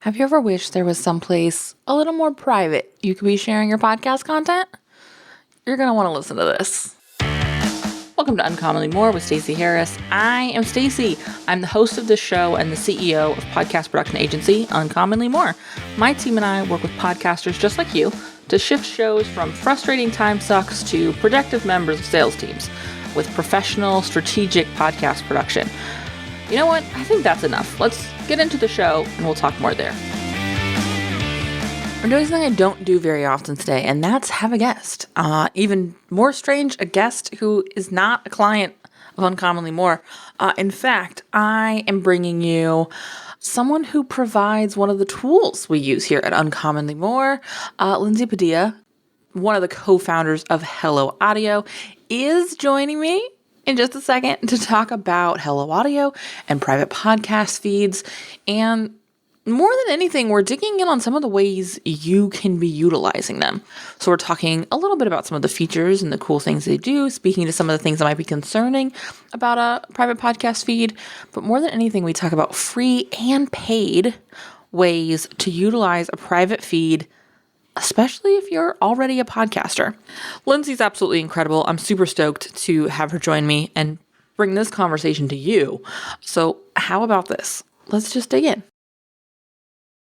Have you ever wished there was someplace a little more private you could be sharing your podcast content? You're going to want to listen to this. Welcome to Uncommonly More with Stacey Harris. I am Stacey. I'm the host of this show and the CEO of podcast production agency Uncommonly More. My team and I work with podcasters just like you to shift shows from frustrating time sucks to productive members of sales teams with professional, strategic podcast production. You know what? I think that's enough. Let's get into the show and we'll talk more there. I'm doing something I don't do very often today, and that's have a guest. Even more strange, a guest who is not a client of Uncommonly More. In fact, I am bringing you someone who provides one of the tools we use here at Uncommonly More. Lindsay Padilla, one of the co-founders of Hello Audio, is joining me in just a second to talk about Hello Audio and private podcast feeds. And more than anything, we're digging in on some of the ways you can be utilizing them. So we're talking a little bit about some of the features and the cool things they do, speaking to some of the things that might be concerning about a private podcast feed. But more than anything, we talk about free and paid ways to utilize a private feed, especially if you're already a podcaster. Lindsay's absolutely incredible. I'm super stoked to have her join me and bring this conversation to you. So how about this? Let's just dig in.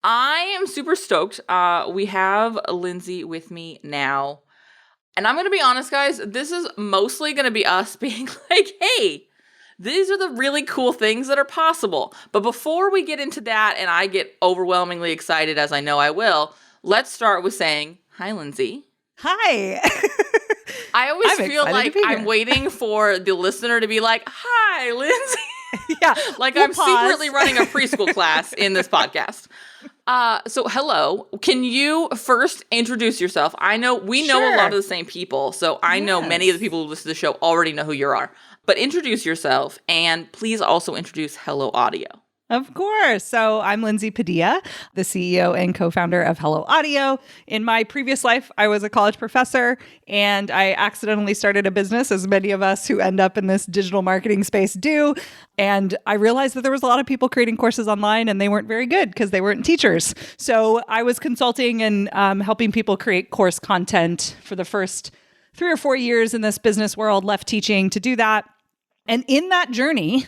I am super stoked. We have Lindsay with me now. And I'm going to be honest, guys, this is mostly going to be us being like, hey, these are the really cool things that are possible. But before we get into that and I get overwhelmingly excited, as I know I will, let's start with saying, hi, Lindsay. Hi. I always feel like I'm waiting for the listener to be like, hi, Lindsay. Yeah. Like I'm secretly running a preschool class in this podcast. So hello, can you first introduce yourself? I know we know a lot of the same people, so I know many of the people who listen to the show already know who you are. But introduce yourself, and please also introduce Hello Audio. Of course. So I'm Lindsay Padilla, the CEO and co-founder of Hello Audio. In my previous life, I was a college professor, and I accidentally started a business, as many of us who end up in this digital marketing space do. And I realized that there was a lot of people creating courses online, and they weren't very good because they weren't teachers. So I was consulting and helping people create course content for the first 3 or 4 years in this business world, left teaching to do that. And in that journey,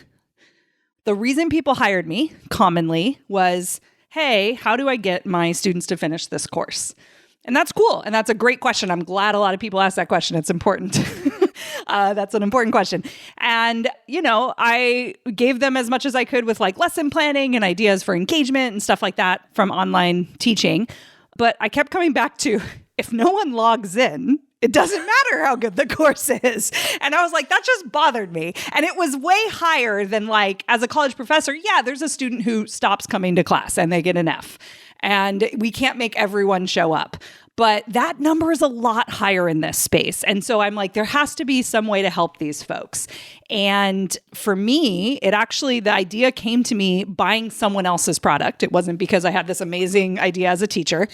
the reason people hired me commonly was, hey, how do I get my students to finish this course? And that's cool. And that's a great question. I'm glad a lot of people ask that question. It's important. That's an important question. And, I gave them as much as I could with like lesson planning and ideas for engagement and stuff like that from online teaching. But I kept coming back to, if no one logs in, it doesn't matter how good the course is. And I was like, that just bothered me. And it was way higher than like, as a college professor, there's a student who stops coming to class and they get an F. And we can't make everyone show up. But that number is a lot higher in this space. And so I'm like, there has to be some way to help these folks. And for me, the idea came to me buying someone else's product. It wasn't because I had this amazing idea as a teacher.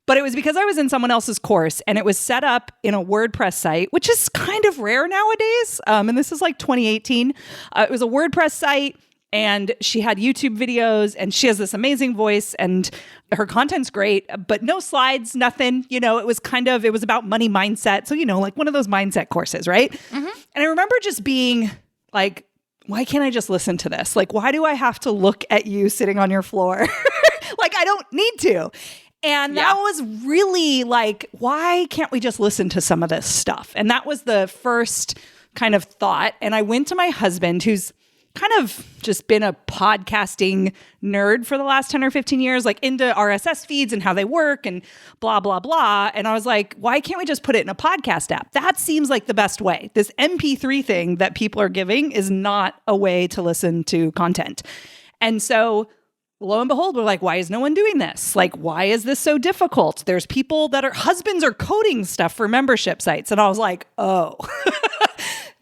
But it was because I was in someone else's course and it was set up in a WordPress site, which is kind of rare nowadays. And this is like 2018. It was a WordPress site and she had YouTube videos and she has this amazing voice and her content's great, but no slides, nothing. It was about money mindset. So, like one of those mindset courses, right? Mm-hmm. And I remember just being like, why can't I just listen to this? Like, why do I have to look at you sitting on your floor? Like, I don't need to. And that was really like, why can't we just listen to some of this stuff? And that was the first kind of thought. And I went to my husband, who's kind of just been a podcasting nerd for the last 10 or 15 years, like into RSS feeds and how they work and blah, blah, blah. And I was like, why can't we just put it in a podcast app? That seems like the best way. This MP3 thing that people are giving is not a way to listen to content. And so lo and behold, we're like, why is no one doing this? Like, why is this so difficult? There's people husbands are coding stuff for membership sites. And I was like, oh,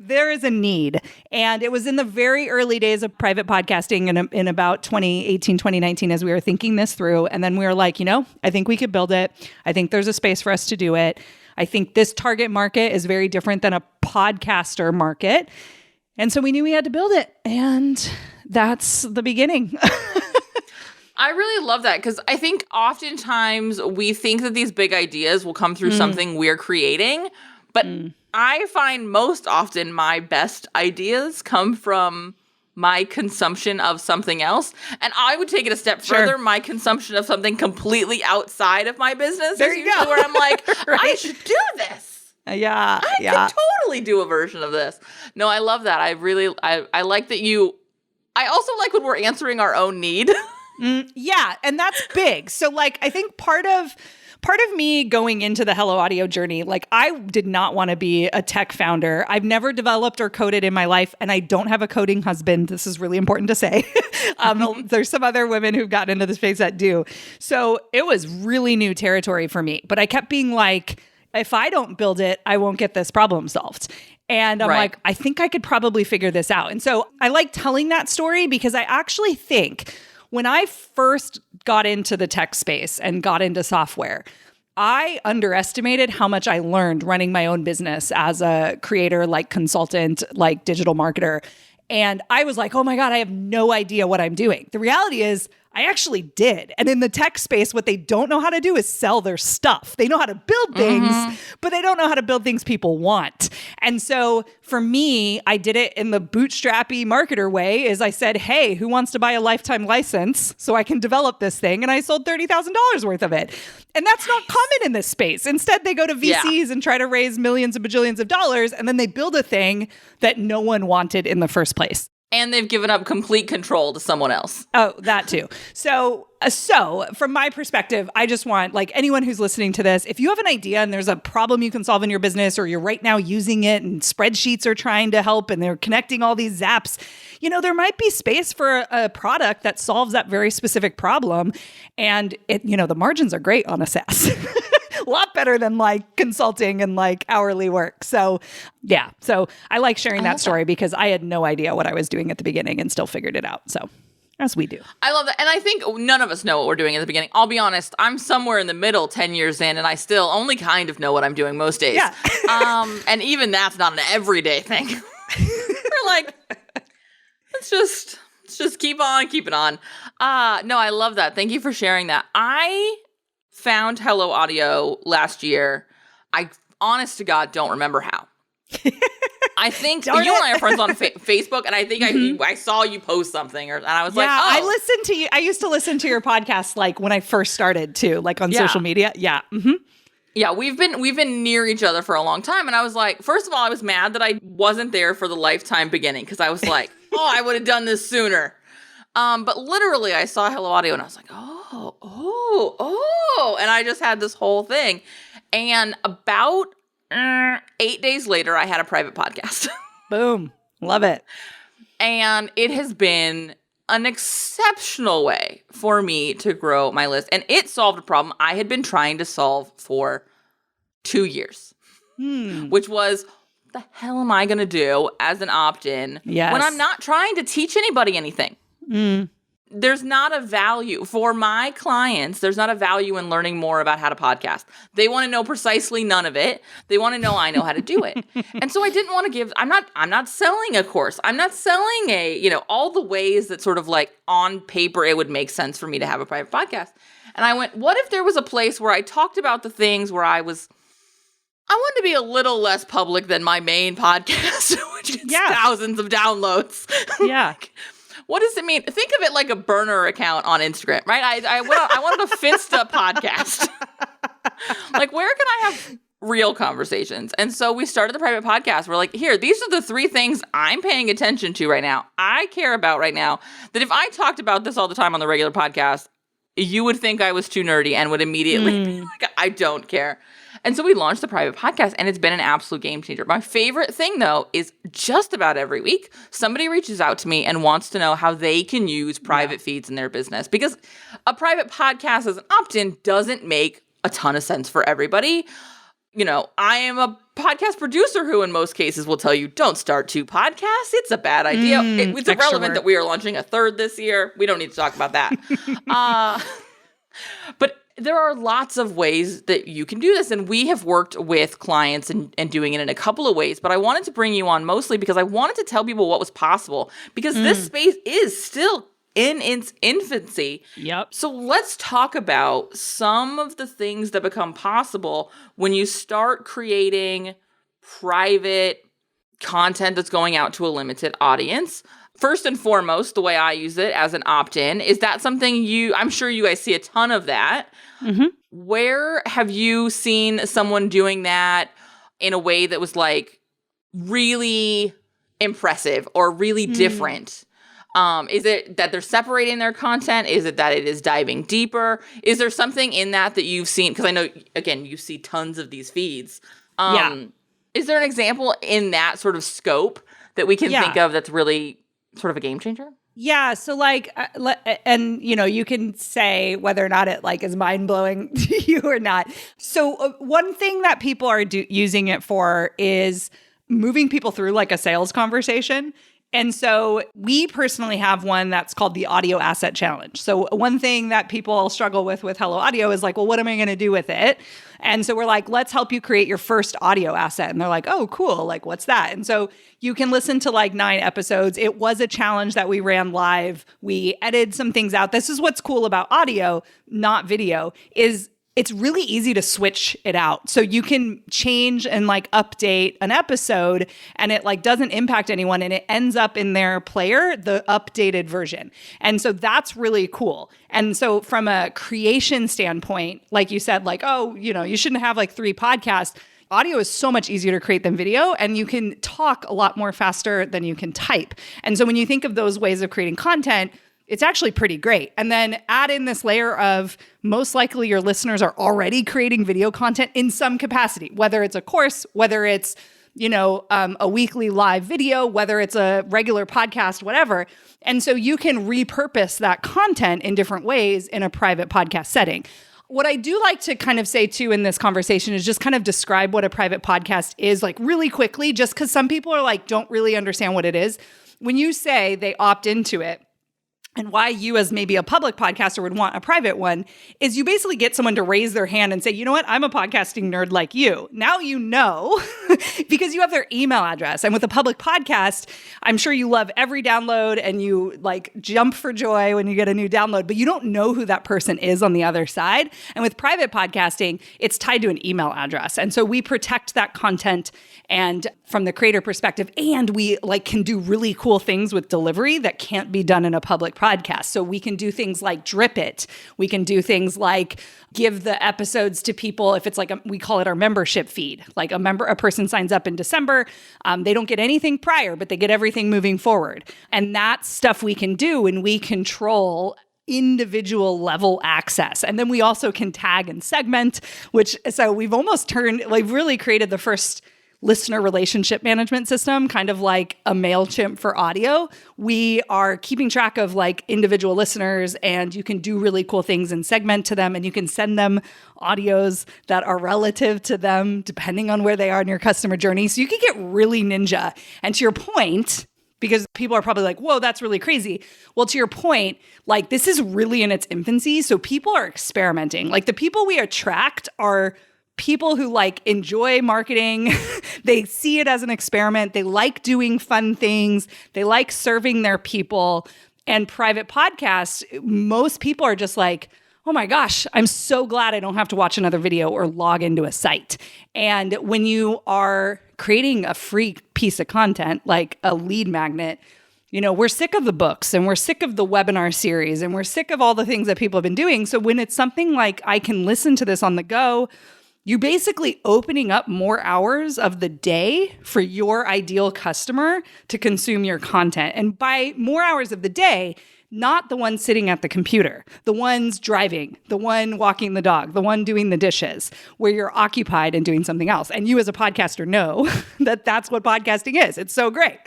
there is a need. And it was in the very early days of private podcasting in about 2018, 2019, as we were thinking this through. And then we were like, I think we could build it. I think there's a space for us to do it. I think this target market is very different than a podcaster market. And so we knew we had to build it. And that's the beginning. I really love that because I think oftentimes we think that these big ideas will come through something we're creating, but I find most often my best ideas come from my consumption of something else. And I would take it a step further, my consumption of something completely outside of my business. There you go. Where I'm like, I should do this. Yeah. I could totally do a version of this. No, I love that. I like that I also like when we're answering our own need. Yeah, and that's big. So like I think part of me going into the Hello Audio journey, like I did not want to be a tech founder. I've never developed or coded in my life, and I don't have a coding husband. This is really important to say. There's some other women who've gotten into the space that do. So it was really new territory for me. But I kept being like, if I don't build it, I won't get this problem solved. And I'm like, I think I could probably figure this out. And so I like telling that story because I actually think when I first got into the tech space and got into software, I underestimated how much I learned running my own business as a creator, like consultant, like digital marketer. And I was like, oh my God, I have no idea what I'm doing. The reality is I actually did. And in the tech space, what they don't know how to do is sell their stuff. They know how to build things, but they don't know how to build things people want. And so for me, I did it in the bootstrappy marketer way is I said, hey, who wants to buy a lifetime license so I can develop this thing? And I sold $30,000 worth of it. And that's not common in this space. Instead, they go to VCs and try to raise millions and bajillions of dollars, and then they build a thing that no one wanted in the first place. And they've given up complete control to someone else. Oh, that too. So from my perspective, I just want like anyone who's listening to this, if you have an idea and there's a problem you can solve in your business, or you're right now using it and spreadsheets are trying to help and they're connecting all these zaps, there might be space for a product that solves that very specific problem. And the margins are great on a SaaS. A lot better than like consulting and like hourly work. So yeah. So I like sharing that story because I had no idea what I was doing at the beginning and still figured it out. So as we do. I love that. And I think none of us know what we're doing at the beginning. I'll be honest. I'm somewhere in the middle 10 years in, and I still only kind of know what I'm doing most days. Yeah. And even that's not an everyday thing. We're like, let's just keep on keeping on. No, I love that. Thank you for sharing that. I found Hello Audio last year. I, honest to God, don't remember how. I think you and I are friends on Facebook, and I think I saw you post something, and I was like, oh. I listened to you. I used to listen to your podcast like when I first started too, like on social media. Yeah. Mm-hmm. Yeah, we've been near each other for a long time, and I was like, first of all, I was mad that I wasn't there for the lifetime beginning because I was like, oh, I would have done this sooner. But literally, I saw Hello Audio, and I was like, oh, and I just had this whole thing. And about 8 days later, I had a private podcast. Boom. Love it. And it has been an exceptional way for me to grow my list. And it solved a problem I had been trying to solve for 2 years, which was, the hell am I going to do as an opt-in when I'm not trying to teach anybody anything? There's not a value for my clients. There's not a value in learning more about how to podcast. They want to know precisely none of it. They want to know I know how to do it. And so I didn't want to give, I'm not selling a course. I'm not selling all the ways that sort of like on paper, it would make sense for me to have a private podcast. And I went, what if there was a place where I talked about the things where I wanted to be a little less public than my main podcast, which gets thousands of downloads. Yeah. What does it mean? Think of it like a burner account on Instagram, right? I wanted a Finsta podcast. Like, where can I have real conversations? And so we started the private podcast. We're like, here, these are the 3 things I'm paying attention to right now. I care about right now. That if I talked about this all the time on the regular podcast, you would think I was too nerdy and would immediately be like, I don't care. And so we launched the private podcast, and it's been an absolute game changer. My favorite thing, though, is just about every week, somebody reaches out to me and wants to know how they can use private feeds in their business. Because a private podcast as an opt-in doesn't make a ton of sense for everybody. I am a podcast producer who in most cases will tell you, don't start 2 podcasts. It's a bad idea. It's irrelevant that we are launching a 3rd this year. We don't need to talk about that. But there are lots of ways that you can do this, and we have worked with clients and doing it in a couple of ways, but I wanted to bring you on mostly because I wanted to tell people what was possible, because this space is still in its infancy. Yep. So let's talk about some of the things that become possible when you start creating private content that's going out to a limited audience. First and foremost, the way I use it as an opt-in, is that something I'm sure you guys see a ton of that. Mm-hmm. Where have you seen someone doing that in a way that was like really impressive or really different? Is it that they're separating their content? Is it that it is diving deeper? Is there something in that you've seen? Because I know, again, you see tons of these feeds. Is there an example in that sort of scope that we can think of that's really sort of a game changer? Yeah. So and you can say whether or not it is mind blowing to you or not. So one thing that people are using it for is moving people through a sales conversation. And so we personally have one that's called the Audio Asset Challenge. So one thing that people struggle with Hello Audio is well, what am I going to do with it? And so we're let's help you create your first audio asset. And they're oh, cool. What's that? And so you can listen to 9 episodes. It was a challenge that we ran live. We edited some things out. This is what's cool about audio, not video, is it's really easy to switch it out. So you can change and update an episode and it doesn't impact anyone and it ends up in their player, the updated version. And so that's really cool. And so from a creation standpoint, like you said, you shouldn't have 3 podcasts. Audio is so much easier to create than video, and you can talk a lot more faster than you can type. And so when you think of those ways of creating content, it's actually pretty great. And then add in this layer of most likely your listeners are already creating video content in some capacity, whether it's a course, whether it's, a weekly live video, whether it's a regular podcast, whatever. And so you can repurpose that content in different ways in a private podcast setting. What I do like to kind of say too in this conversation is just kind of describe what a private podcast is really quickly, just because some people are don't really understand what it is. When you say they opt into it, and why you as maybe a public podcaster would want a private one is you basically get someone to raise their hand and say, you know what, I'm a podcasting nerd like you. Now you know because you have their email address. And with a public podcast, I'm sure you love every download and you jump for joy when you get a new download, but you don't know who that person is on the other side. And with private podcasting, it's tied to an email address. And so we protect that content and from the creator perspective, and we can do really cool things with delivery that can't be done in a public podcast. So we can do things like drip it. We can do things like give the episodes to people if it's we call it our membership feed. A person signs up in December, they don't get anything prior, but they get everything moving forward. And that's stuff we can do, and we control individual level access. And then we also can tag and segment, so we've almost really created the first listener relationship management system, kind of like a MailChimp for audio. We are keeping track of individual listeners, and you can do really cool things and segment to them, and you can send them audios that are relative to them depending on where they are in your customer journey. So you can get really ninja. And to your point, because people are probably whoa, that's really crazy. Well, to your point, this is really in its infancy. So people are experimenting. The people we attract are people who enjoy marketing. They see it as an experiment. They like doing fun things. They like serving their people. And private podcasts, most people are just oh my gosh, I'm so glad I don't have to watch another video or log into a site. And when you are creating a free piece of content, like a lead magnet, we're sick of the books and we're sick of the webinar series and we're sick of all the things that people have been doing. So when it's something I can listen to this on the go, you're basically opening up more hours of the day for your ideal customer to consume your content. And by more hours of the day, not the one sitting at the computer, the ones driving, the one walking the dog, the one doing the dishes, where you're occupied and doing something else. And you as a podcaster know that that's what podcasting is. It's so great.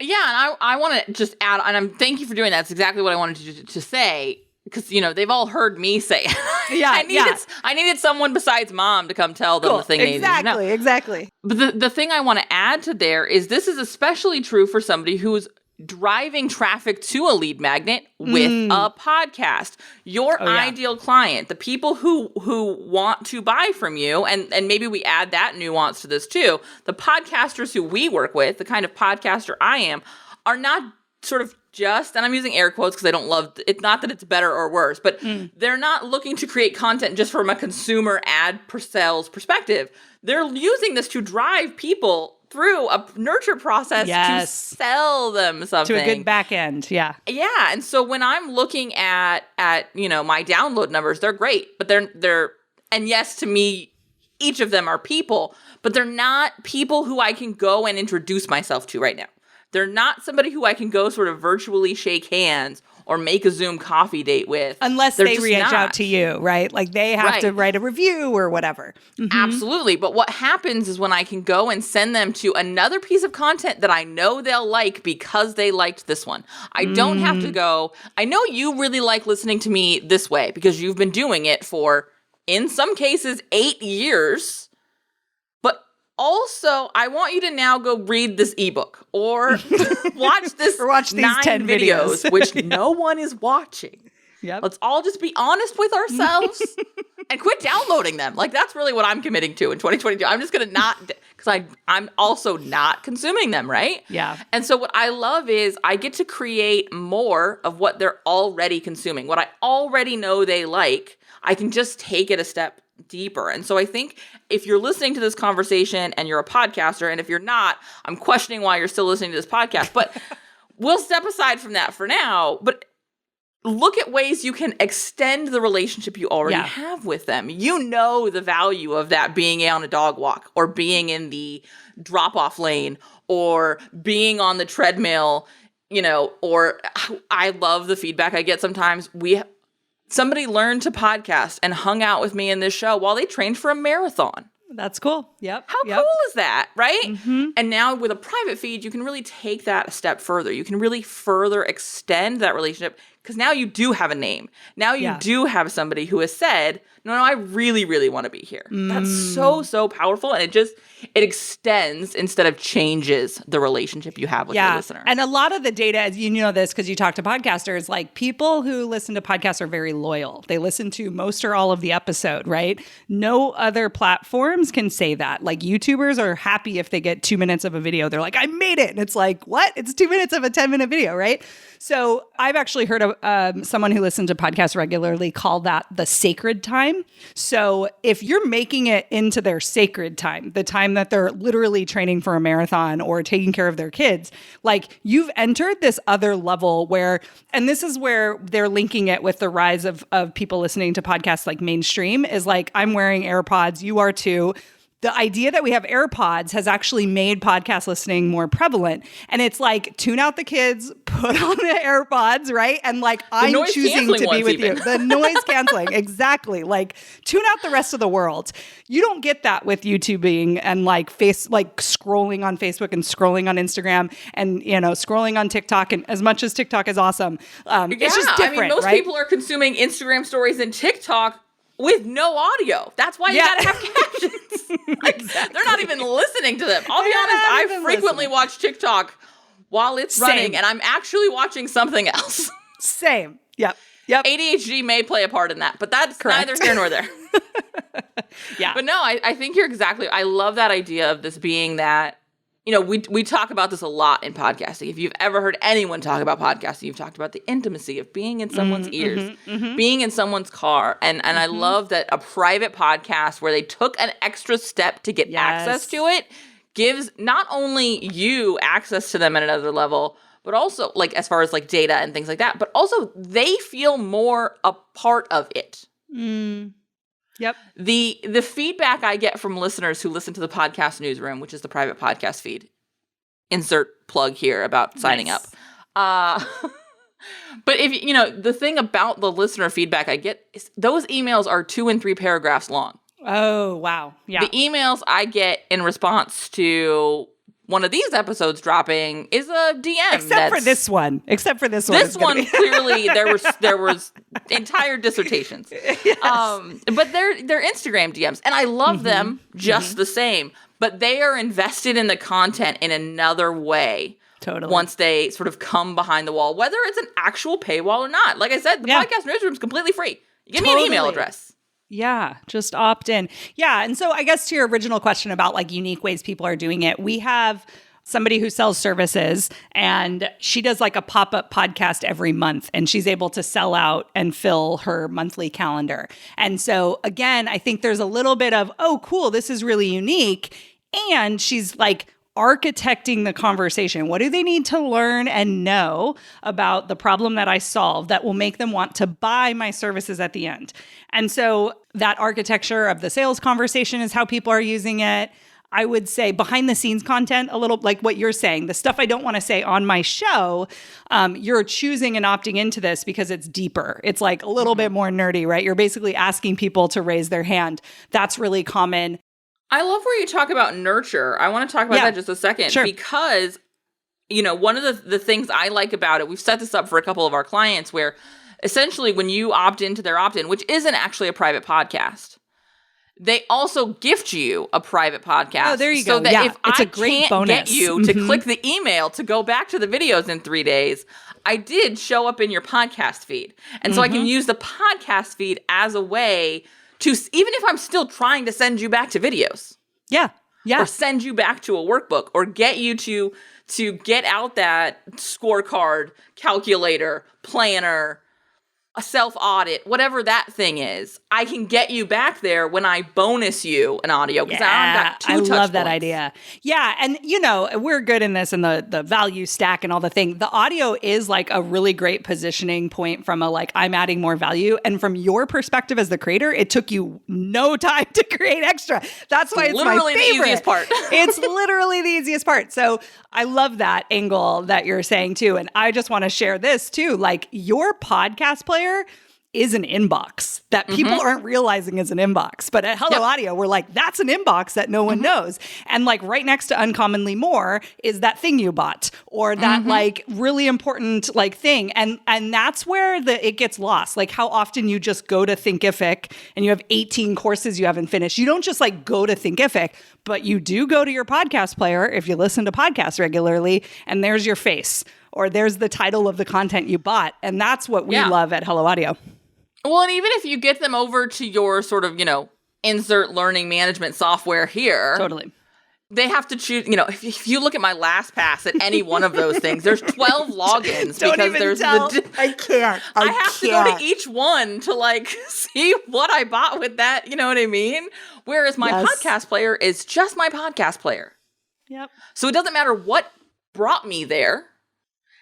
Yeah, and I want to just add, and thank you for doing that. That's exactly what I wanted to say. Because, they've all heard me say it. Yeah, I needed someone besides mom to come tell them the thing they needed to know. Exactly. But the thing I want to add to there is this is especially true for somebody who's driving traffic to a lead magnet with a podcast. Your ideal client, the people who want to buy from you, and maybe we add that nuance to this too, the podcasters who we work with, the kind of podcaster I am, are not sort of and I'm using air quotes because I don't love it's not that it's better or worse, but they're not looking to create content just from a consumer ad per sales perspective. They're using this to drive people through a nurture process to sell them something. To a good back end. Yeah. Yeah. And so when I'm looking at my download numbers, they're great, but they're and yes, to me, each of them are people, but they're not people who I can go and introduce myself to right now. They're not somebody who I can go sort of virtually shake hands or make a Zoom coffee date with. Unless they reach out to you, right? Like they have to write a review or whatever. Absolutely. But what happens is when I can go and send them to another piece of content that I know they'll like because they liked this one. I don't have to go, I know you really like listening to me this way because you've been doing it for, in some cases, 8 years. Also, I want you to now go read this ebook or watch this or watch these 9 10 videos, which no one is watching. Yep. Let's all just be honest with ourselves and quit downloading them. Like, that's really what I'm committing to in 2022. I'm just going to not, because I'm also not consuming them, right? Yeah. And so what I love is I get to create more of what they're already consuming. What I already know they like, I can just take it a step deeper. And so I think if you're listening to this conversation and you're a podcaster, and if you're not, I'm questioning why you're still listening to this podcast, but we'll step aside from that for now. But look at ways you can extend the relationship you already have with them. You know the value of that being on a dog walk or being in the drop-off lane or being on the treadmill, or I love the feedback I get sometimes. Somebody learned to podcast and hung out with me in this show while they trained for a marathon. That's cool. Yep. How cool is that, right? Mm-hmm. And now with a private feed, you can really take that a step further. You can really further extend that relationship because now you do have a name. Now you do have somebody who has said, no, I really, really want to be here. That's so powerful. And it extends instead of changes the relationship you have with your listener. And a lot of the data, as you know this because you talk to podcasters, like people who listen to podcasts are very loyal. They listen to most or all of the episode, right? No other platforms can say that. Like YouTubers are happy if they get 2 minutes of a video. They're like, I made it. And it's like, what? It's 2 minutes of a 10-minute video, right? So I've actually heard of someone who listens to podcasts regularly call that the sacred time. So if you're making it into their sacred time, the time that they're literally training for a marathon or taking care of their kids, like you've entered this other level where, and this is where they're linking it with the rise of people listening to podcasts like mainstream is like, I'm wearing AirPods, you are too. The idea that we have AirPods has actually made podcast listening more prevalent. And it's like, tune out the kids, put on the AirPods, right? And like, I'm choosing to be with you. The noise canceling, exactly. Like, tune out the rest of the world. You don't get that with YouTubing and like scrolling on Facebook and scrolling on Instagram and, scrolling on TikTok. And as much as TikTok is awesome, it's just different, most people are consuming Instagram stories and TikTok with no audio. That's why you gotta have captions. They're not even listening to them. I'll be honest, I frequently watch TikTok while it's running, and I'm actually watching something else. Same. Yep. ADHD may play a part in that, but that's neither here nor there. But no, I think you're exactly, I love that idea of this being that, we talk about this a lot in podcasting. If you've ever heard anyone talk about podcasting, you've talked about the intimacy of being in someone's ears, being in someone's car. And I love that a private podcast where they took an extra step to get access to it gives not only you access to them at another level, but also like as far as like data and things like that, but also they feel more a part of it. Yep. The feedback I get from listeners who listen to the podcast newsroom, which is the private podcast feed, insert plug here about signing up. But if the thing about the listener feedback I get is those emails are 2 and 3 paragraphs long. Oh, wow. Yeah. The emails I get in response to one of these episodes dropping is a DM. Except for this one. This one clearly there was entire dissertations. But they're Instagram DMs, and I love them just the same. But they are invested in the content in another way. Totally. Once they sort of come behind the wall, whether it's an actual paywall or not. Like I said, the podcast newsroom is completely free. Give me an email address. Yeah, just opt in. Yeah, and so I guess to your original question about like unique ways people are doing it, we have somebody who sells services, and she does like a pop-up podcast every month, and she's able to sell out and fill her monthly calendar. And so again, I think there's a little bit of, oh, cool, this is really unique. And she's like architecting the conversation. What do they need to learn and know about the problem that I solve that will make them want to buy my services at the end? And so that architecture of the sales conversation is how people are using it. I would say behind the scenes content, a little like what you're saying, the stuff I don't want to say on my show, you're choosing and opting into this because it's deeper. It's like a little bit more nerdy, right? You're basically asking people to raise their hand. That's really common. I love where you talk about nurture. I want to talk about that just a second because, one of the things I like about it, we've set this up for a couple of our clients where essentially when you opt into their opt-in, which isn't actually a private podcast, they also gift you a private podcast. Oh, there you go. So that if it's I a great can't bonus. get you to click the email to go back to the videos in 3 days, I did show up in your podcast feed. And so I can use the podcast feed as a way to, even if I'm still trying to send you back to videos. Yeah. Or send you back to a workbook or get you to get out that scorecard, calculator, planner, a self-audit, whatever that thing is, I can get you back there when I bonus you an audio. Because I've got 2 touch love that points. idea. Yeah. And, we're good in this and the value stack and all the thing. The audio is like a really great positioning point from I'm adding more value. And from your perspective as the creator, it took you no time to create extra. That's why it's literally my favorite. the easiest part. It's literally the easiest part. So I love that angle that you're saying too. And I just want to share this too. Like your podcast player is an inbox that people aren't realizing is an inbox. But at Hello Audio, we're like, that's an inbox that no one knows. And like right next to Uncommonly More is that thing you bought or that like really important like thing. And that's where it gets lost. Like how often you just go to Thinkific and you have 18 courses you haven't finished. You don't just like go to Thinkific, but you do go to your podcast player if you listen to podcasts regularly, and there's your face or there's the title of the content you bought. And that's what we love at Hello Audio. Well, and even if you get them over to your sort of, insert learning management software here. Totally. They have to choose, if you look at my LastPass at any one of those things, there's 12 logins because there's I can't. I have to go to each one to see what I bought with that, you know what I mean? Whereas my podcast player is just my podcast player. Yep. So it doesn't matter what brought me there.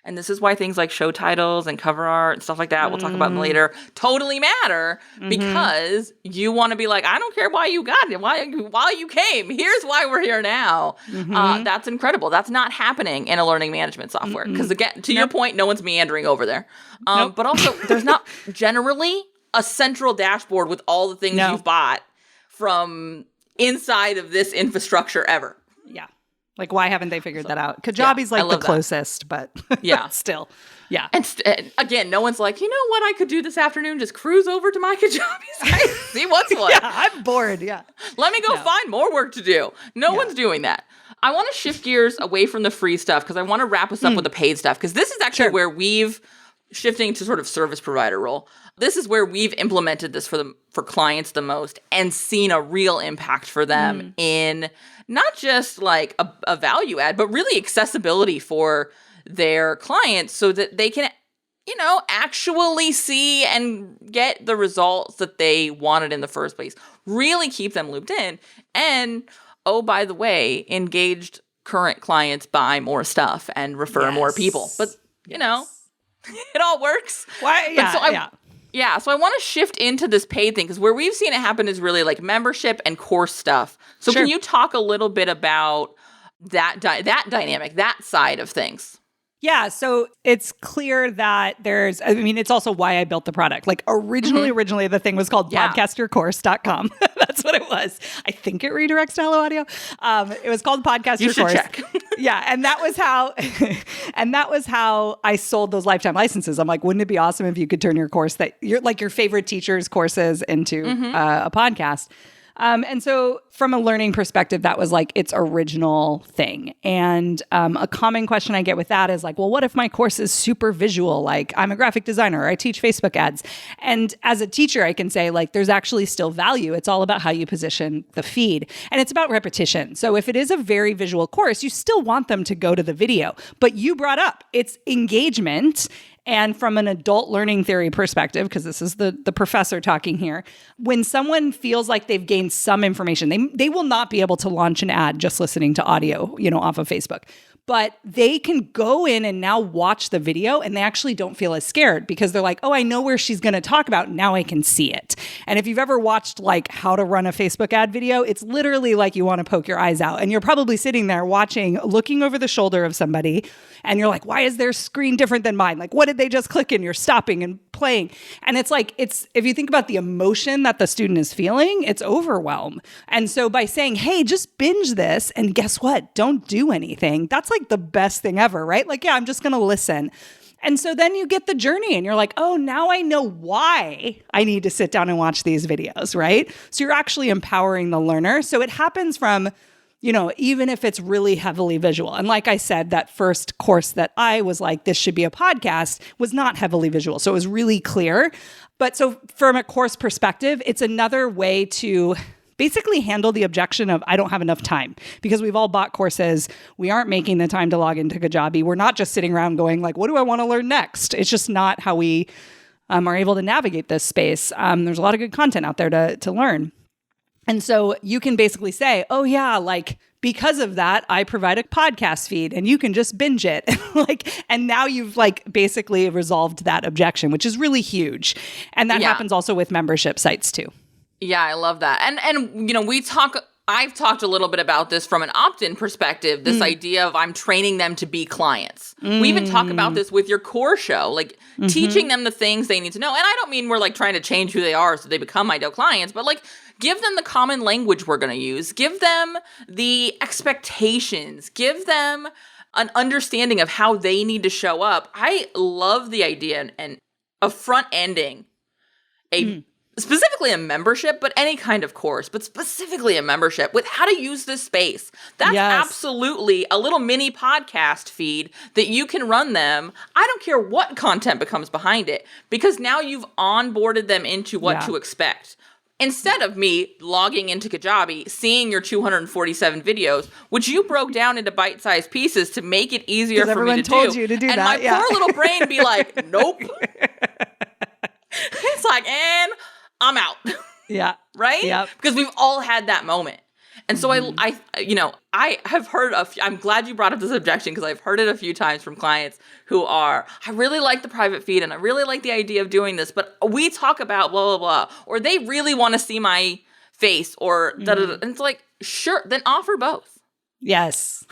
And this is why things like show titles and cover art and stuff like that, we'll talk about them later, totally matter because you want to be like, I don't care why you got it, why you came. Here's why we're here now. That's incredible. That's not happening in a learning management software because, again, to your point, no one's meandering over there. But also, there's not generally a central dashboard with all the things you've bought from inside of this infrastructure ever. Yeah. Like, why haven't they figured that out? Kajabi's like the closest, but still. Yeah. And again, no one's like, you know what I could do this afternoon? Just cruise over to my Kajabi site, see what's what. I'm bored. Yeah. Let me go find more work to do. No one's doing that. I want to shift gears away from the free stuff because I want to wrap us up with the paid stuff because this is actually where we've shifting to sort of service provider role. This is where we've implemented this for clients the most and seen a real impact for them in not just like a value add, but really accessibility for their clients so that they can, actually see and get the results that they wanted in the first place. Really keep them looped in. And, oh, by the way, engaged current clients buy more stuff and refer more people. But, it all works. Why? Yeah. So I want to shift into this paid thing because where we've seen it happen is really like membership and course stuff. So can you talk a little bit about that dynamic, that side of things? Yeah, so it's clear that it's also why I built the product. Like originally the thing was called podcastyourcourse.com. That's what it was. I think it redirects to Hello Audio. It was called Podcast Your Course. Check. Yeah, and that was how I sold those lifetime licenses. I'm like, wouldn't it be awesome if you could turn your course your favorite teacher's courses into a podcast? And so from a learning perspective, that was like its original thing. And a common question I get with that is like, well, what if my course is super visual? Like I'm a graphic designer, or I teach Facebook ads. And as a teacher, I can say like, there's actually still value. It's all about how you position the feed. And it's about repetition. So if it is a very visual course, you still want them to go to the video. But you brought up it's engagement. And from an adult learning theory perspective, because this is the professor talking here, when someone feels like they've gained some information, they will not be able to launch an ad just listening to audio, off of Facebook. But they can go in and now watch the video and they actually don't feel as scared because they're like, oh, I know where she's going to talk about. Now I can see it. And if you've ever watched like how to run a Facebook ad video, it's literally like you want to poke your eyes out. And you're probably sitting there watching, looking over the shoulder of somebody. And you're like, why is their screen different than mine? Like, what did they just click in? You're stopping and playing. And it's like, if you think about the emotion that the student is feeling, it's overwhelm. And so by saying, hey, just binge this and guess what? Don't do anything. That's like the best thing ever, right? Like, yeah, I'm just going to listen. And so then you get the journey and you're like, oh, now I know why I need to sit down and watch these videos, right? So you're actually empowering the learner. So it happens from, even if it's really heavily visual. And like I said, that first course that I was like, this should be a podcast was not heavily visual. So it was really clear. But so from a course perspective, it's another way to basically handle the objection of I don't have enough time, because we've all bought courses. We aren't making the time to log into Kajabi. We're not just sitting around going like, what do I want to learn next? It's just not how we are able to navigate this space. There's a lot of good content out there to learn. And so you can basically say, oh yeah, like because of that, I provide a podcast feed and you can just binge it. And now you've like basically resolved that objection, which is really huge. And that happens also with membership sites too. Yeah, I love that. And I've talked a little bit about this from an opt-in perspective, this idea of I'm training them to be clients. We even talk about this with your core show, like teaching them the things they need to know. And I don't mean we're like trying to change who they are so they become ideal clients, but like give them the common language we're going to use. Give them the expectations. Give them an understanding of how they need to show up. I love the idea and of front-ending specifically a membership, but any kind of course, but specifically a membership with how to use this space. That's absolutely a little mini podcast feed that you can run them. I don't care what content becomes behind it, because now you've onboarded them into what to expect. Instead of me logging into Kajabi, seeing your 247 videos, which you broke down into bite-sized pieces to make it easier for me to do. Everyone told you to do and that. And my poor little brain be like, nope. It's like, and I'm out. Yeah. Right? Yep. Because we've all had that moment. And so I have heard I'm glad you brought up this objection, because I've heard it a few times from clients who are, I really like the private feed and I really like the idea of doing this, but we talk about blah, blah, blah, or they really want to see my face or da, da, da. And it's like, sure, then offer both. Yes.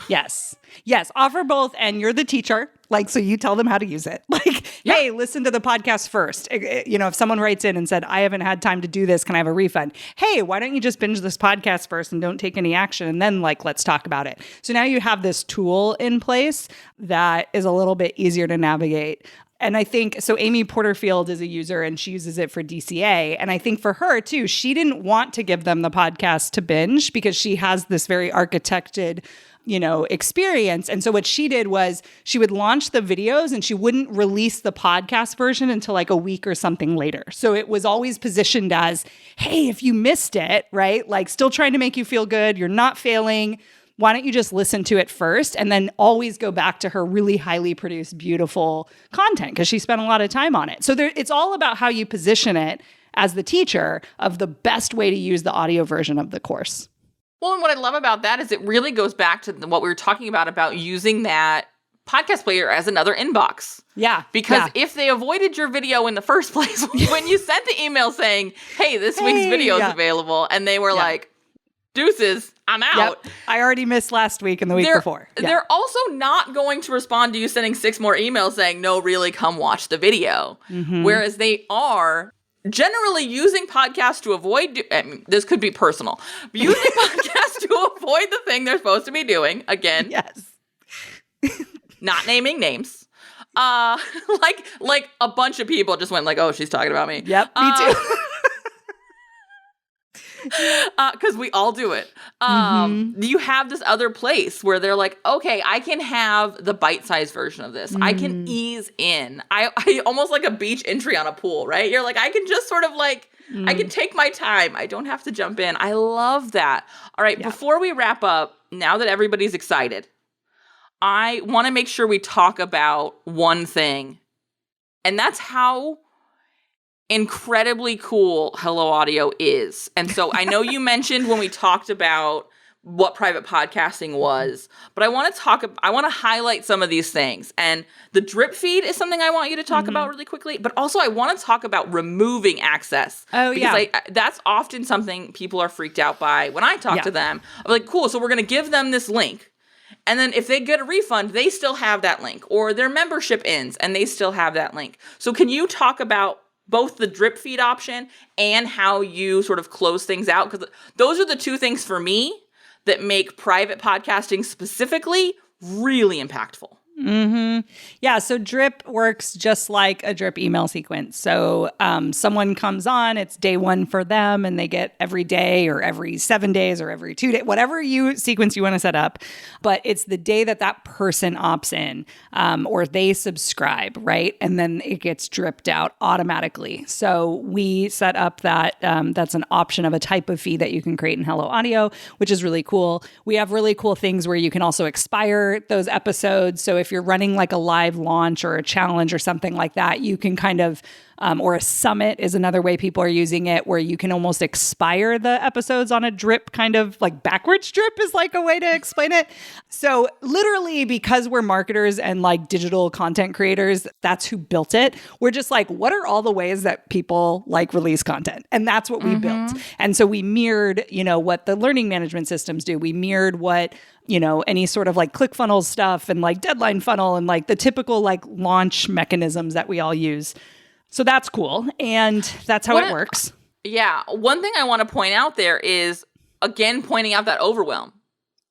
Offer both. And you're the teacher. Like, so you tell them how to use it. Like, hey, listen to the podcast first. If someone writes in and said, I haven't had time to do this, can I have a refund? Hey, why don't you just binge this podcast first and don't take any action? And then let's talk about it. So now you have this tool in place that is a little bit easier to navigate. And I think, so Amy Porterfield is a user and she uses it for DCA. And I think for her too, she didn't want to give them the podcast to binge because she has this very architected, experience. And so what she did was she would launch the videos and she wouldn't release the podcast version until like a week or something later. So it was always positioned as, hey, if you missed it, right? Like still trying to make you feel good. You're not failing. Why don't you just listen to it first and then always go back to her really highly produced, beautiful content, because she spent a lot of time on it. So it's all about how you position it as the teacher of the best way to use the audio version of the course. Well, and what I love about that is it really goes back to what we were talking about using that podcast player as another inbox. Yeah. Because if they avoided your video in the first place, when you sent the email saying, hey, this week's video is available, and they were like, deuces, I'm out. Yep. I already missed last week and the week before. Yeah. They're also not going to respond to you sending 6 more emails saying, no, really, come watch the video. Mm-hmm. Whereas they are generally using podcasts to avoid, this could be personal, using podcasts to avoid the thing they're supposed to be doing. Again, not naming names. Like a bunch of people just went like, oh, she's talking about me. Yep, me too. Because we all do it. You have this other place where they're like, okay, I can have the bite-sized version of this. I can ease in. I almost like a beach entry on a pool, right? You're like, I can just sort of like, I can take my time. I don't have to jump in. I love that. All right, before we wrap up, now that everybody's excited, I want to make sure we talk about one thing, and that's how incredibly cool Hello Audio is. And so I know you mentioned when we talked about what private podcasting was, but I want to highlight some of these things. And the drip feed is something I want you to talk about really quickly, but also I want to talk about removing access. Oh, because that's often something people are freaked out by when I talk to them. I'm like, cool, so we're going to give them this link. And then if they get a refund, they still have that link, or their membership ends and they still have that link. So can you talk about both the drip feed option and how you sort of close things out? Because those are the two things for me that make private podcasting specifically really impactful. Yeah, so drip works just like a drip email sequence. So someone comes on, it's day one for them, and they get every day or every 7 days or every 2 days, whatever sequence you want to set up. But it's the day that that person opts in or they subscribe, right? And then it gets dripped out automatically. So we set up that that's an option of a type of feed that you can create in Hello Audio, which is really cool. We have really cool things where you can also expire those episodes. So if you're running like a live launch or a challenge or something like that, you can kind of, or a summit is another way people are using it, where you can almost expire the episodes on a drip, kind of like backwards drip is like a way to explain it. So literally, because we're marketers and like digital content creators, that's who built it. We're just like, what are all the ways that people like release content? And that's what we built. And so we mirrored, what the learning management systems do. We mirrored what any sort of like ClickFunnels stuff and like deadline funnel and like the typical like launch mechanisms that we all use. So that's cool. And that's how it works. Yeah. One thing I want to point out there is, again, pointing out that overwhelm.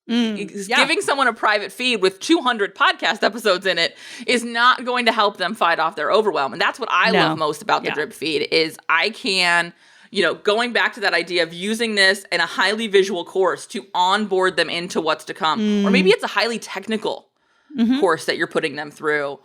Giving someone a private feed with 200 podcast episodes in it is not going to help them fight off their overwhelm. And that's what I love most about the drip feed is I can, going back to that idea of using this in a highly visual course to onboard them into what's to come. Or maybe it's a highly technical course that you're putting them through.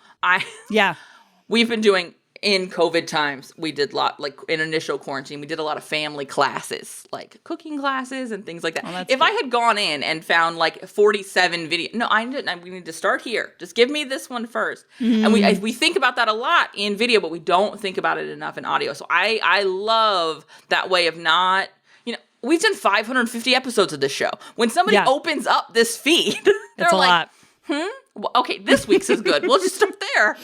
We've been doing, in COVID times, we did a lot, like in initial quarantine, we did a lot of family classes, like cooking classes and things like that. If I had gone in and found like 47 videos, no, I didn't. We need to start here. Just give me this one first. And we think about that a lot in video, but we don't think about it enough in audio. So I love that way of not, we've done 550 episodes of this show. When somebody opens up this feed, they're like, well, okay, this week's is good. We'll just start there.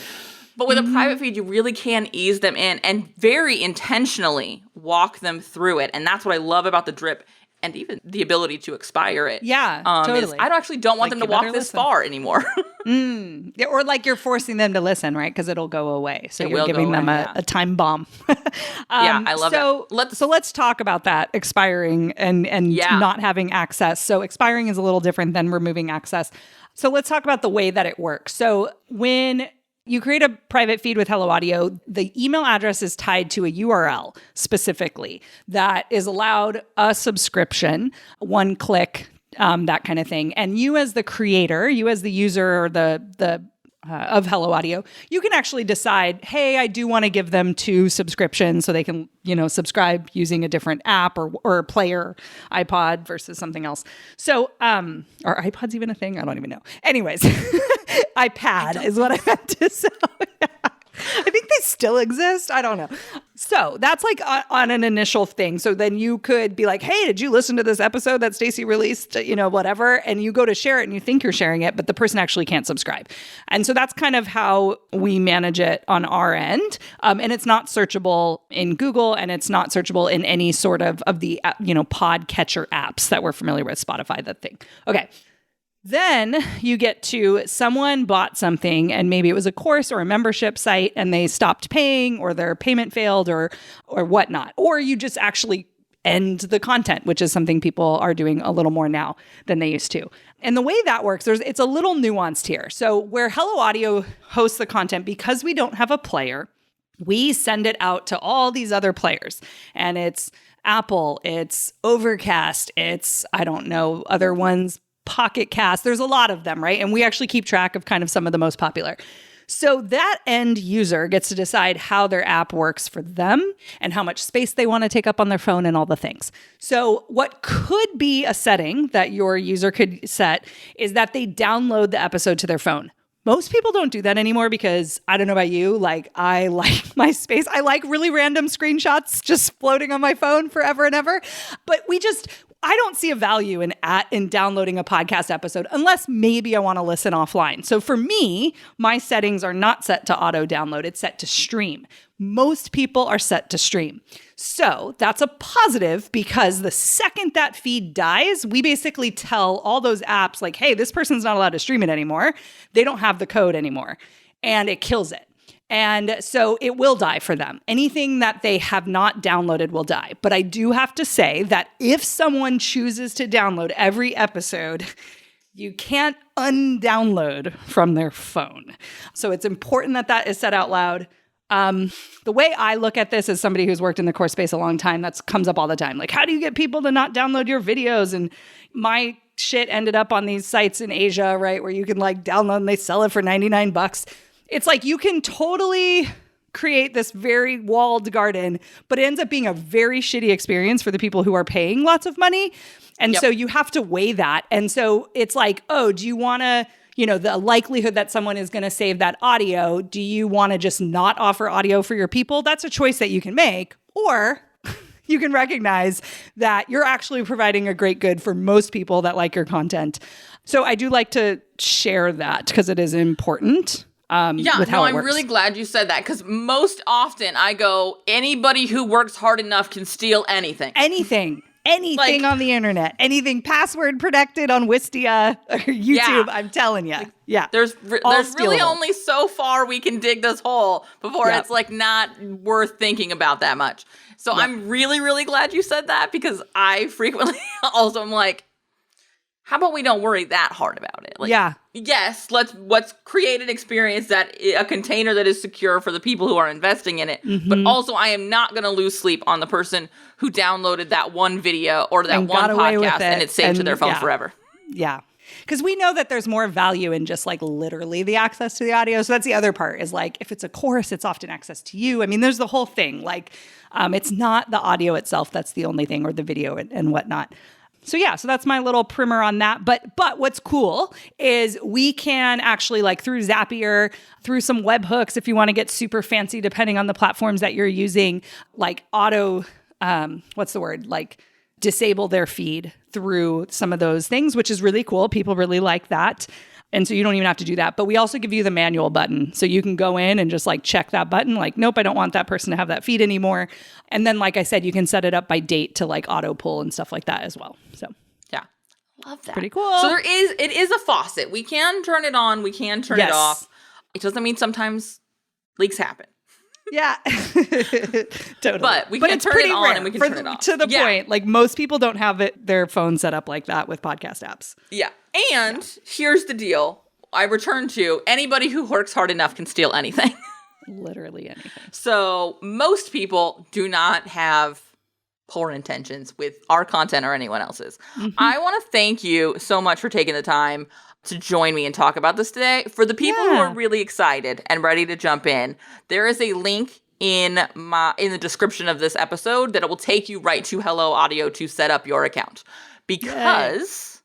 But with a private feed, you really can ease them in and very intentionally walk them through it. And that's what I love about the drip and even the ability to expire it. Yeah, totally. I actually don't want them to walk this far anymore. Or like you're forcing them to listen, right? Because it'll go away. So you're giving them a time bomb. I love that. So let's talk about that, expiring and not having access. So expiring is a little different than removing access. So let's talk about the way that it works. So when you create a private feed with Hello Audio, the email address is tied to a URL specifically that is allowed a subscription, one click, that kind of thing. And you as the creator, you as the user or the of Hello Audio, you can actually decide, hey, I do want to give them 2 subscriptions so they can, subscribe using a different app or player, iPod versus something else. So, are iPods even a thing? I don't even know. Anyways, iPad is what I meant to say. I think they still exist. I don't know. So that's like on an initial thing. So then you could be like, hey, did you listen to this episode that Stacey released, whatever. And you go to share it and you think you're sharing it, but the person actually can't subscribe. And so that's kind of how we manage it on our end. And it's not searchable in Google and it's not searchable in any sort of the, podcatcher apps that we're familiar with, Spotify, that thing. Okay. Then you get to someone bought something and maybe it was a course or a membership site and they stopped paying or their payment failed or whatnot. Or you just actually end the content, which is something people are doing a little more now than they used to. And the way that works, it's a little nuanced here. So where Hello Audio hosts the content, because we don't have a player, we send it out to all these other players. And it's Apple, it's Overcast, it's, I don't know, other ones, Pocket Cast. There's a lot of them, right? And we actually keep track of kind of some of the most popular. So that end user gets to decide how their app works for them and how much space they want to take up on their phone and all the things. So what could be a setting that your user could set is that they download the episode to their phone. Most people don't do that anymore because I don't know about you, like I like my space. I like really random screenshots just floating on my phone forever and ever. But I don't see a value in downloading a podcast episode unless maybe I want to listen offline. So for me, my settings are not set to auto download. It's set to stream. Most people are set to stream. So that's a positive because the second that feed dies, we basically tell all those apps like, hey, this person's not allowed to stream it anymore. They don't have the code anymore. And it kills it. And so it will die for them. Anything that they have not downloaded will die. But I do have to say that if someone chooses to download every episode, you can't undownload from their phone. So it's important that that is said out loud. The way I look at this as somebody who's worked in the course space a long time, that comes up all the time. Like, how do you get people to not download your videos? And my shit ended up on these sites in Asia, right, where you can like download and they sell it for $99. It's like you can totally create this very walled garden, but it ends up being a very shitty experience for the people who are paying lots of money. And so you have to weigh that. And so it's like, oh, do you want to, the likelihood that someone is going to save that audio, do you want to just not offer audio for your people? That's a choice that you can make. Or you can recognize that you're actually providing a great good for most people that like your content. So I do like to share that because it is important. I'm really glad you said that because most often I go, anybody who works hard enough can steal anything. Anything on the internet, anything password protected on Wistia or YouTube. I'm telling you. There's really only so far we can dig this hole before it's like not worth thinking about that much. So I'm really, really glad you said that because I frequently also am like, how about we don't worry that hard about it? Like, yes, let's create an experience a container that is secure for the people who are investing in it. Mm-hmm. But also, I am not going to lose sleep on the person who downloaded that one video or that one podcast and it's saved to their phone forever. Yeah. Because we know that there's more value in just like literally the access to the audio. So that's the other part is like, if it's a course, it's often access to you. I mean, there's the whole thing. Like, it's not the audio itself that's the only thing or the video and whatnot. So that's my little primer on that. But what's cool is we can actually like through Zapier, through some webhooks, if you want to get super fancy, depending on the platforms that you're using, like like disable their feed through some of those things, which is really cool. People really like that. And so you don't even have to do that. But we also give you the manual button. So you can go in and just like check that button. Like, nope, I don't want that person to have that feed anymore. And then, like I said, you can set it up by date to like auto pull and stuff like that as well. So yeah, love that. Pretty cool. So it is a faucet. We can turn it on. We can turn it off. It doesn't mean sometimes leaks happen. Yeah, totally. But we can turn it on and we can turn it off. To the point, like most people don't have their phone set up like that with podcast apps. Yeah. And here's the deal. I return to anybody who works hard enough can steal anything. Literally anything. So most people do not have poor intentions with our content or anyone else's. Mm-hmm. I want to thank you so much for taking the time to join me and talk about this today. For the people who are really excited and ready to jump in, there is a link in the description of this episode that it will take you right to Hello Audio to set up your account. Because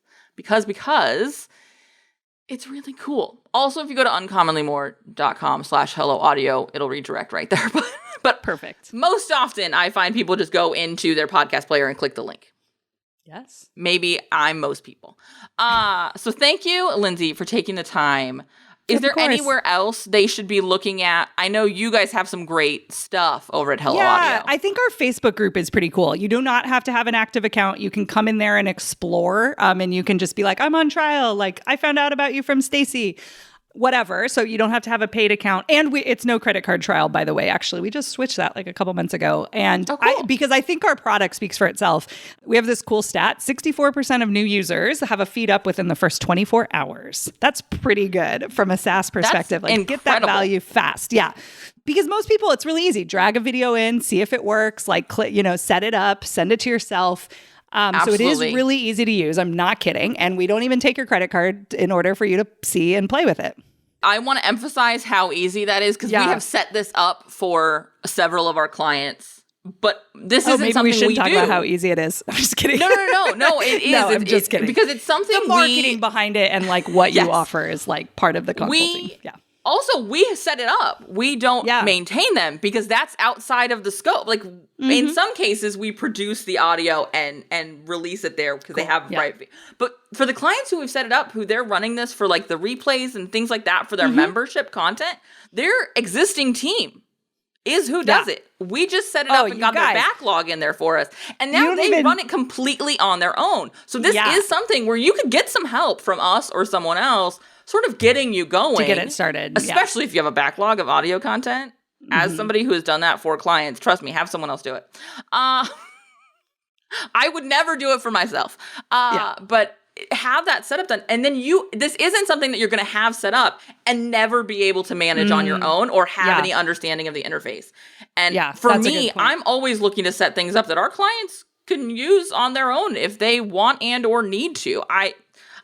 it's really cool. Also, if you go to uncommonlymore.com/hello audio, it'll redirect right there. But perfect. Most often I find people just go into their podcast player and click the link. Yes. Maybe I'm most people. So thank you, Lindsay, for taking the time. Is there anywhere else they should be looking at? I know you guys have some great stuff over at Hello Audio. I think our Facebook group is pretty cool. You do not have to have an active account. You can come in there and explore, and you can just be like, I'm on trial. Like, I found out about you from Stacy. whatever. So you don't have to have a paid account. And it's no credit card trial, by the way. Actually, we just switched that like a couple months ago. And cool. because I think our product speaks for itself. We have this cool stat. 64% of new users have a feed up within the first 24 hours. That's pretty good from a SaaS perspective. That's like get that value fast. Yeah. Because most people, it's really easy. Drag a video in, see if it works, like, set it up, send it to yourself. So it is really easy to use. I'm not kidding. And we don't even take your credit card in order for you to see and play with it. I want to emphasize how easy that is because we have set this up for several of our clients. But this isn't something we should talk do. about how easy it is. I'm just kidding. No, it is. No, I'm just kidding. Because it's something the marketing behind it and like what you offer is like part of the consulting. Also, we set it up. We don't maintain them because that's outside of the scope. Like in some cases, we produce the audio and release it there because they have right. But for the clients who have set it up, who they're running this for like the replays and things like that for their membership content, their existing team is who does it. We just set it up and got their backlog in there for us. And now they run it completely on their own. So this is something where you could get some help from us or someone else sort of getting you going. To get it started. Especially if you have a backlog of audio content. As somebody who has done that for clients, trust me, have someone else do it. I would never do it for myself. But have that setup done. And then this isn't something that you're going to have set up and never be able to manage on your own or have any understanding of the interface. And for me, I'm always looking to set things up that our clients can use on their own if they want and or need to.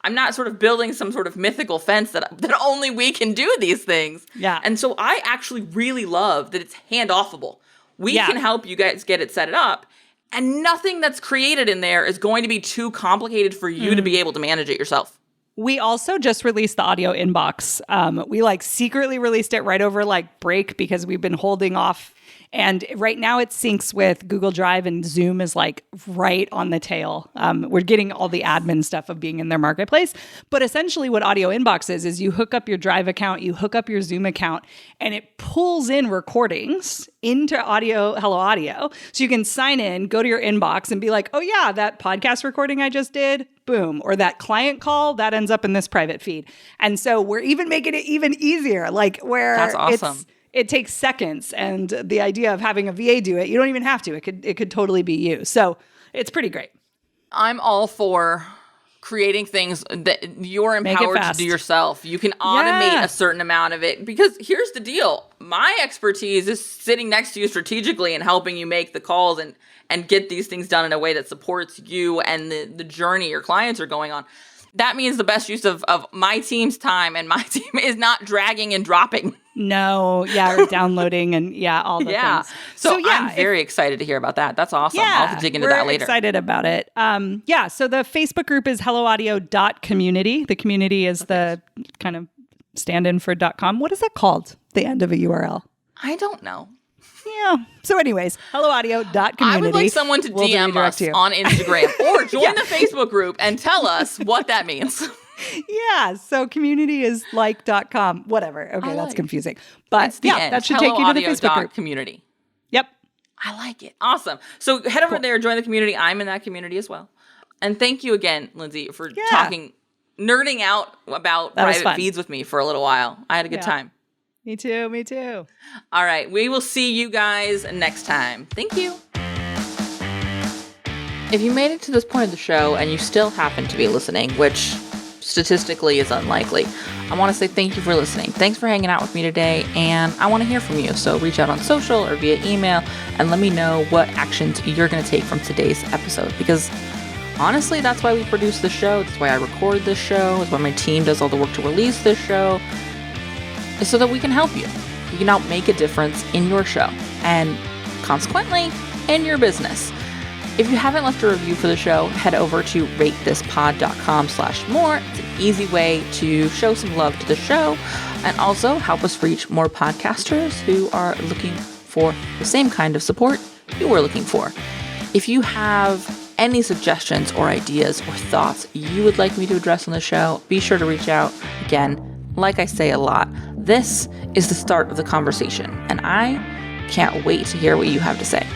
I'm not sort of building some sort of mythical fence that only we can do these things. Yeah. And so I actually really love that it's handoffable. We can help you guys get it set up. And nothing that's created in there is going to be too complicated for you to be able to manage it yourself. We also just released the audio inbox. We like secretly released it right over like break because we've been holding off. And right now it syncs with Google Drive and Zoom is like right on the tail. We're getting all the admin stuff of being in their marketplace. But essentially what Audio Inbox is you hook up your Drive account, you hook up your Zoom account, and it pulls in recordings into Hello Audio. So you can sign in, go to your inbox and be like, oh yeah, that podcast recording I just did, boom. Or that client call, that ends up in this private feed. And so we're even making it even easier, like where that's awesome. It takes seconds, and the idea of having a VA do it, you don't even have to. It could totally be you. So it's pretty great. I'm all for creating things that you're empowered to do yourself. You can automate a certain amount of it because here's the deal. My expertise is sitting next to you strategically and helping you make the calls and get these things done in a way that supports you and the journey your clients are going on. That means the best use of my team's time and my team is not dragging and dropping. No, or downloading and all the things. So I'm very excited to hear about that. That's awesome. I'll have to dig into that later. We're excited about it. So the Facebook group is helloaudio.community. The community is the kind of stand-in for .com. What is that called? The end of a URL. I don't know. Yeah. So anyways, helloaudio.community. I would like someone to DM us on Instagram or join the Facebook group and tell us what that means. Yeah. So community is like.com. Whatever. Okay, that's confusing. But that should take you to the Facebook group. Community. Yep. I like it. Awesome. So head over there, join the community. I'm in that community as well. And thank you again, Lindsay, for nerding out about private feeds with me for a little while. I had a good time. Me too. All right. We will see you guys next time. Thank you. If you made it to this point of the show and you still happen to be listening, which statistically is unlikely, I want to say thank you for listening. Thanks for hanging out with me today, and I want to hear from you. So reach out on social or via email and let me know what actions you're going to take from today's episode, because honestly, that's why we produce the show. That's why I record this show. That's why my team does all the work to release this show. Is so that we can help you. We can help make a difference in your show and consequently in your business. If you haven't left a review for the show, head over to ratethispod.com/more. It's an easy way to show some love to the show and also help us reach more podcasters who are looking for the same kind of support you were looking for. If you have any suggestions or ideas or thoughts you would like me to address on the show, be sure to reach out. Again, like I say a lot, this is the start of the conversation, and I can't wait to hear what you have to say.